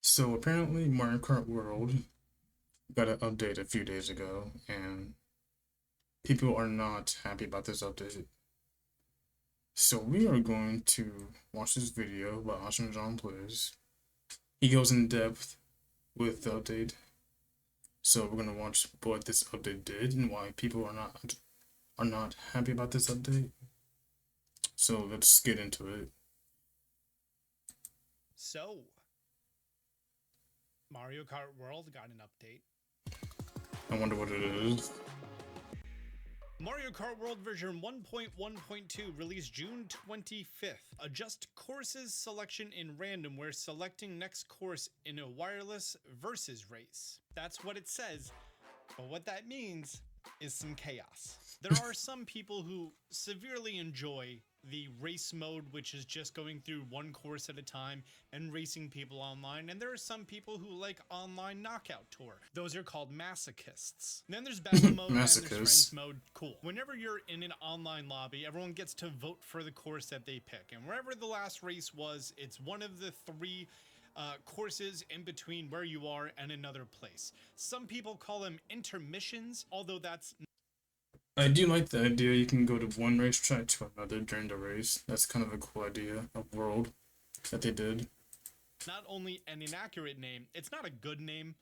So apparently Mario Kart World got an update a few days ago, and people are not happy about this update. So we are going to watch this video by Austin John Plays. He goes in depth with the update. So we're gonna watch what this update did and why people are not happy about this update. So let's get into it. So, Mario Kart World got an update. I wonder what it is. Mario Kart World version 1.1.2 released June 25th. Adjust courses selection in random where selecting next course in a wireless versus race. That's what it says, but what that means is some chaos. There are some people who severely enjoy the race mode, which is just going through one course at a time and racing people online, and there are some people who like online knockout tour. Those are called masochists. And then there's battle mode and there's friends mode. Cool. Whenever you're in an online lobby, everyone gets to vote for the course that they pick, and wherever the last race was, it's one of the three courses in between where you are and another place. Some people call them intermissions, although that's I do like the idea you can go to one racetrack to another during the race. That's kind of a cool idea of world that they did. not only an inaccurate name, it's not a good name.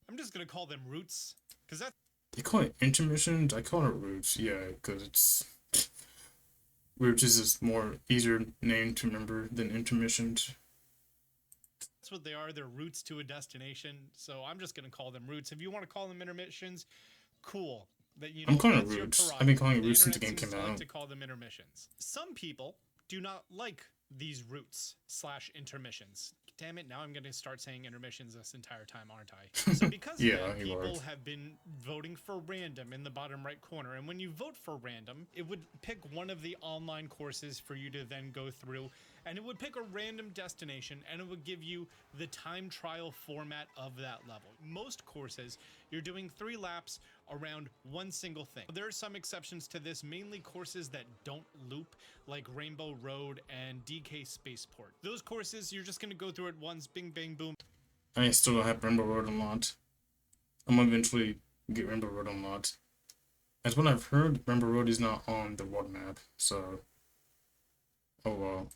I'm just gonna call them routes, because that's They call it intermissions. I call it routes. Yeah, because it's routes is a more easier name to remember than intermissions. what they are. They're routes to a destination. So I'm just gonna call them routes. If you want to call them intermissions, cool. That I'm calling it routes. I've been calling it routes since the game came out. Like to call them intermissions. Some people do not like these routes slash intermissions. Damn it! Now I'm going to start saying intermissions this entire time, aren't I? So because yeah, of that, people have been voting for random in the bottom right corner, and when you vote for random, it would pick one of the online courses for you to then go through, and it would pick a random destination, and it would give you the time trial format of that level. Most courses, you're doing 3 laps around one single thing. There are some exceptions to this, mainly courses that don't loop, like Rainbow Road and DK Spaceport. Those courses, you're just going to go through it once, bing, bang, boom. I still don't have Rainbow Road unlocked. I'm gonna eventually get Rainbow Road unlocked. As what I've heard, Rainbow Road is not on the world map, so oh well.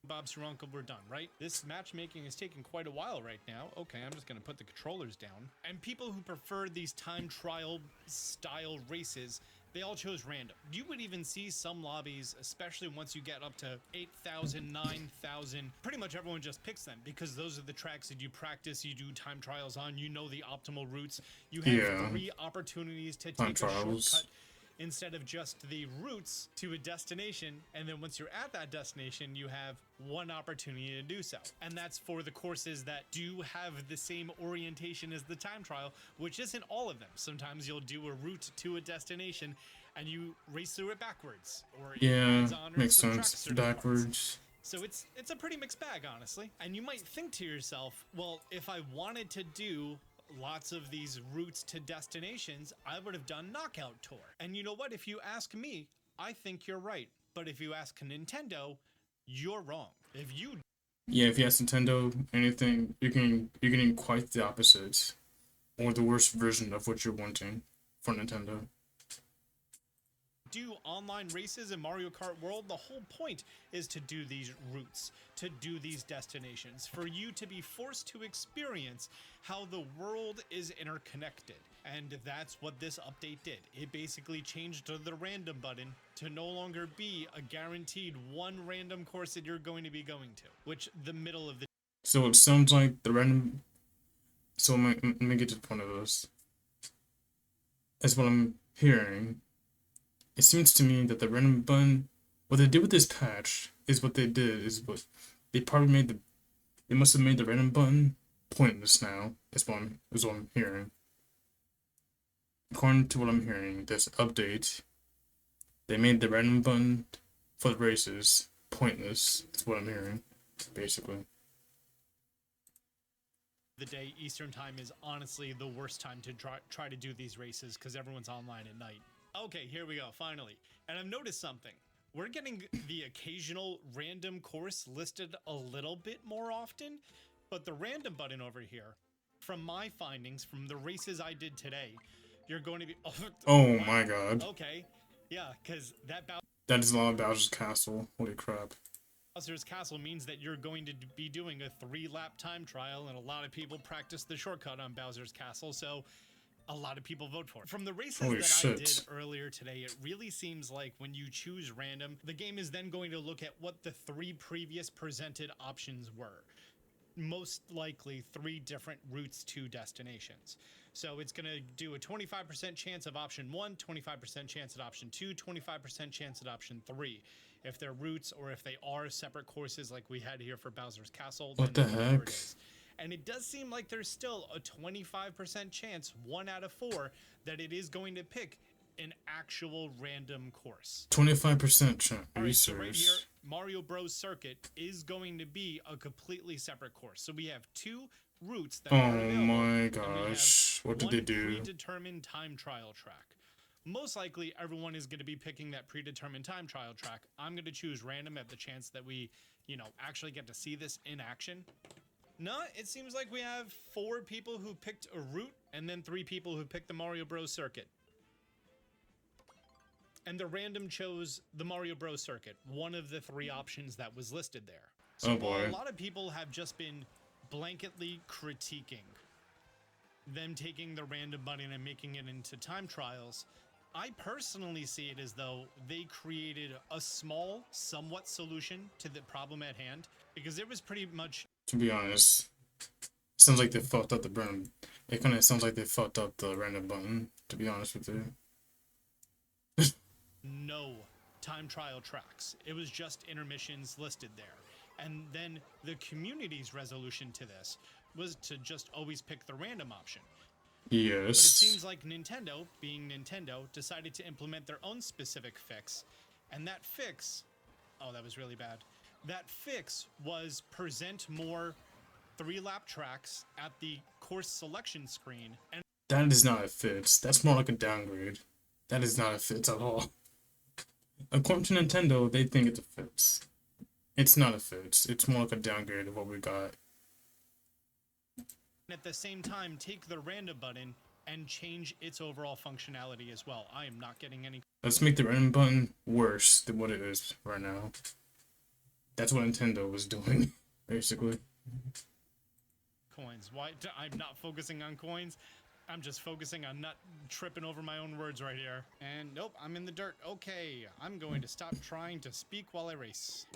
Bob's your uncle, we're done, right? This matchmaking is taking quite a while right now. Okay, I'm just gonna put the controllers down. And people who prefer these time trial style races, they all chose random. You would even see some lobbies, especially once you get up to 8,000, 9,000, pretty much everyone just picks them because those are the tracks that you practice, you do time trials on, you know the optimal routes. You have 3 opportunities to take a shortcut instead of just the routes to a destination, and then once you're at that destination, you have one opportunity to do so. And that's for the courses that do have the same orientation as the time trial, which isn't all of them. Sometimes you'll do a route to a destination and you race through it backwards, or makes sense, backwards. So it's a pretty mixed bag, honestly. And you might think to yourself, well, if I wanted to do lots of these routes to destinations, I would have done Knockout Tour. And you know what? If you ask me, I think you're right. But if you ask Nintendo, you're wrong. If you ask Nintendo anything, you're getting quite the opposite, or the worst version of what you're wanting for Nintendo. Do online races in Mario Kart World, the whole point is to do these routes, to do these destinations, for you to be forced to experience how the world is interconnected. And that's what this update did. It basically changed the random button to no longer be a guaranteed one random course that you're going to be going to, which the middle of the... So it sounds like the random... So let me get to the point of this. That's what I'm hearing. It seems to me that the random button, what they did with this patch is what they did is what they probably made they must have made the random button pointless now. Is what I'm hearing. According to what I'm hearing, this update, they made the random button for the races pointless. That's what I'm hearing, basically. The day Eastern time is honestly the worst time to try to do these races because everyone's online at night. Okay, here we go, finally. And I've noticed something. We're getting the occasional random course listed a little bit more often, But the random button over here, from my findings, from the races I did today, you're going to be... Oh wow, my god. okay. Yeah, because that That is not Bowser's Castle. Holy crap. Bowser's Castle means that you're going to be doing a 3-lap time trial, and a lot of people practice the shortcut on Bowser's Castle, so a lot of people vote for it. From the races Holy that shit. I did earlier today, it really seems like when you choose random, the game is then going to look at what the 3 previous presented options were. Most likely 3 different routes to destinations. So it's going to do a 25% chance of option 1, 25% chance at option 2, 25% chance at option 3. If they're routes or if they are separate courses like we had here for Bowser's Castle, What then the whatever heck? it is. And it does seem like there's still a 25% chance, 1 out of 4, that it is going to pick an actual random course. 25% chance. Are All you right, so right here, serious? Mario Bros. Circuit is going to be a completely separate course. So we have 2 routes that Oh are available. my And we gosh. have What did they one do? predetermined time trial track. Most likely, everyone is going to be picking that predetermined time trial track. I'm going to choose random at the chance that we, actually get to see this in action. No, it seems like we have 4 people who picked a route and then 3 people who picked the Mario Bros. Circuit. And the random chose the Mario Bros. Circuit, one of the 3 options that was listed there. So Oh while boy. a lot of people have just been blanketly critiquing them taking the random button and making it into time trials, I personally see it as though they created a small, somewhat solution to the problem at hand, because it was pretty much... To be honest, sounds like they fucked up the random. It kind of sounds like they fucked up the random button, to be honest with you. no time trial tracks. It was just intermissions listed there. And then the community's resolution to this was to just always pick the random option. Yes. But it seems like Nintendo, being Nintendo, decided to implement their own specific fix. And that fix... Oh, that was really bad. That fix was present more 3-lap tracks at the course selection screen. And that is not a fix. That's more like a downgrade. That is not a fix at all. According to Nintendo, they think it's a fix. It's not a fix. It's more like a downgrade of what we got. at the same time, take the random button and change its overall functionality as well. I am not getting any... Let's make the random button worse than what it is right now. That's what Nintendo was doing, basically. coins. Why? I'm not focusing on coins. I'm just focusing on not tripping over my own words right here. And nope, I'm in the dirt. Okay, I'm going to stop trying to speak while I race.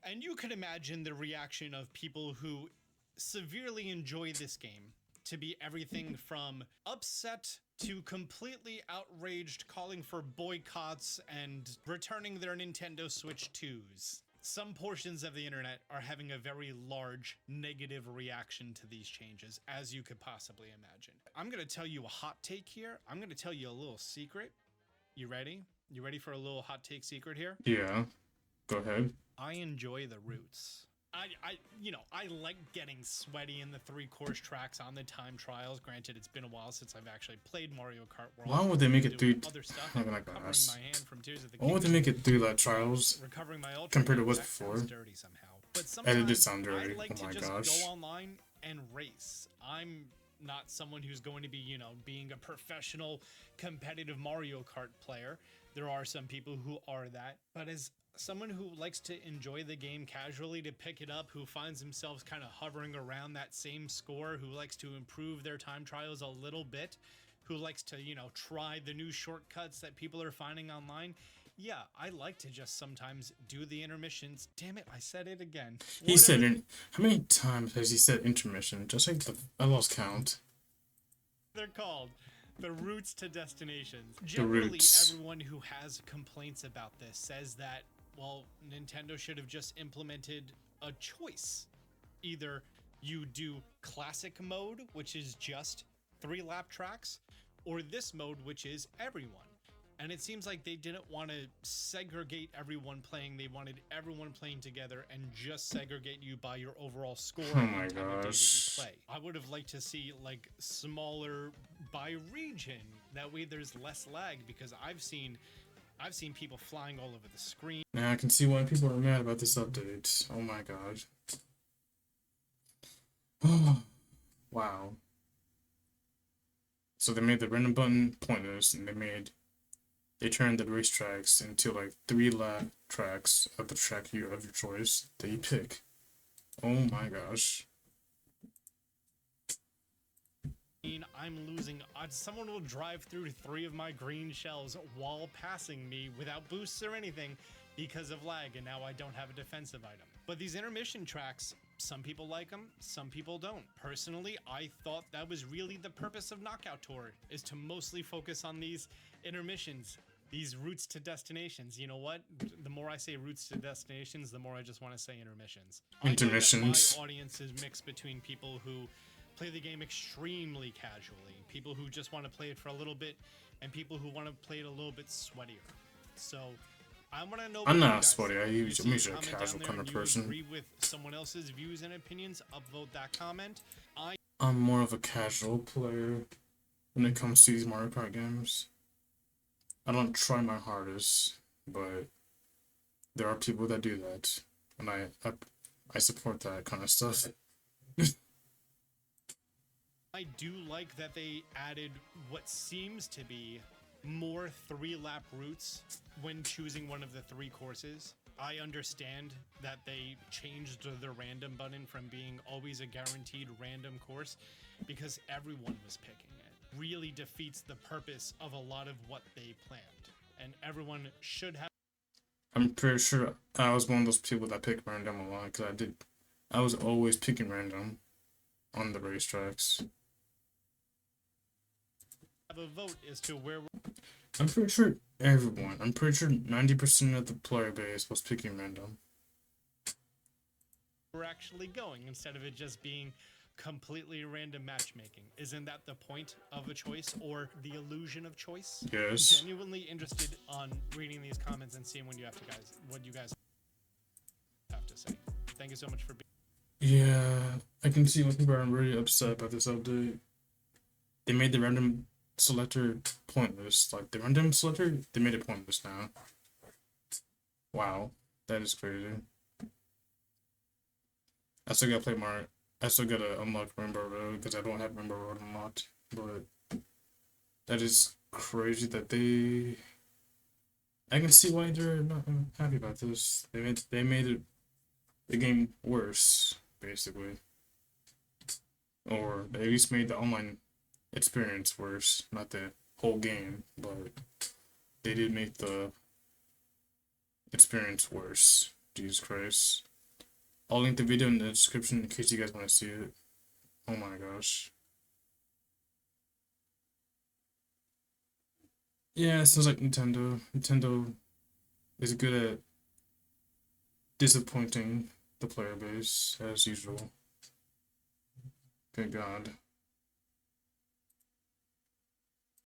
And you could imagine the reaction of people who severely enjoy this game to be everything from upset to completely outraged, calling for boycotts and returning their Nintendo Switch 2s. Some portions of the internet are having a very large negative reaction to these changes, as you could possibly imagine. I'm going to tell you a hot take here. I'm going to tell you a little secret. You ready? You ready for a little hot take secret here? Yeah, go ahead. I enjoy the roots. I like getting sweaty in the 3-course tracks on the time trials. Granted, it's been a while since I've actually played Mario Kart World. Why would they make it doing through? other stuff? Oh my Covering gosh. my hand from Tears of the Why would they make it through that trials? Recovering my ultra compared to what's that before? sounds dirty somehow. But And it did sometimes sound dirty. I like Oh my to just gosh. go online and race. I'm not someone who's going to be, being a professional competitive Mario Kart player. There are some people who are that, but as someone who likes to enjoy the game casually, to pick it up, who finds themselves kind of hovering around that same score, who likes to improve their time trials a little bit, who likes to, try the new shortcuts that people are finding online. Yeah, I like to just sometimes do the intermissions. Damn it, I said it again. He said it. How many times has he said intermission? Just like I lost count. They're called the routes to destinations. Generally, routes. everyone who has complaints about this says that, well, Nintendo should have just implemented a choice. Either you do classic mode, which is just 3-lap tracks, or this mode, which is everyone. And it seems like they didn't want to segregate everyone playing. They wanted everyone playing together and just segregate you by your overall score Oh and my the time of day that you gosh. play. I would have liked to see like smaller by region. That way there's less lag, because I've seen people flying all over the screen. Now I can see why people are mad about this update. Oh my god. Wow. So they made the random button pointless, and they turned the racetracks into like 3 lap tracks of the track of your choice that you pick. Oh my gosh. I'm losing. Someone will drive through 3 of my green shells while passing me without boosts or anything because of lag, and now I don't have a defensive item. But these intermission tracks, some people like them, some people don't. Personally, I thought that was really the purpose of Knockout Tour, is to mostly focus on these intermissions, these routes to destinations. You know what? The more I say routes to destinations, the more I just want to say intermissions. I know that my Intermissions. audience is mixed between people who play the game extremely casually, people who just want to play it for a little bit, and people who want to play it a little bit sweatier. So I want to know what I'm you not guys sweaty. think. I'm If you see usually a comment casual down there kind of and you person. agree with someone else's views and opinions, upvote that comment. I'm more of a casual player when it comes to these Mario Kart games. I don't try my hardest, but there are people that do that, and I support that kind of stuff. I do like that they added what seems to be more 3-lap routes when choosing one of the 3 courses. I understand that they changed the random button from being always a guaranteed random course because everyone was picking it. Really defeats the purpose of a lot of what they planned. And everyone should have. I'm pretty sure I was one of those people that picked random a lot because I was always picking random on the racetracks. Have a vote as to where I'm pretty sure I'm pretty sure 90% of the player base was picking random. we're actually going instead of it just being completely random matchmaking. Isn't that the point of a choice or the illusion of choice? Yes. Genuinely interested on reading these comments and seeing what you guys have to say. Thank you so much for being. Yeah, I can see why people are really upset about this update. They made the random selector pointless. Like the random selector, they made it pointless now. Wow, that is crazy. I still gotta play Mario. I still gotta unlock Rainbow Road because I don't have Rainbow Road unlocked. But that is crazy that they. I can see why they're not happy about this. They made it the game worse, basically, or they at least made the online experience worse. Not the whole game, but they did make the experience worse. Jesus Christ. I'll link the video in the description in case you guys want to see it. Oh my gosh. Yeah, it sounds like Nintendo. Nintendo is good at disappointing the player base, as usual. Thank God.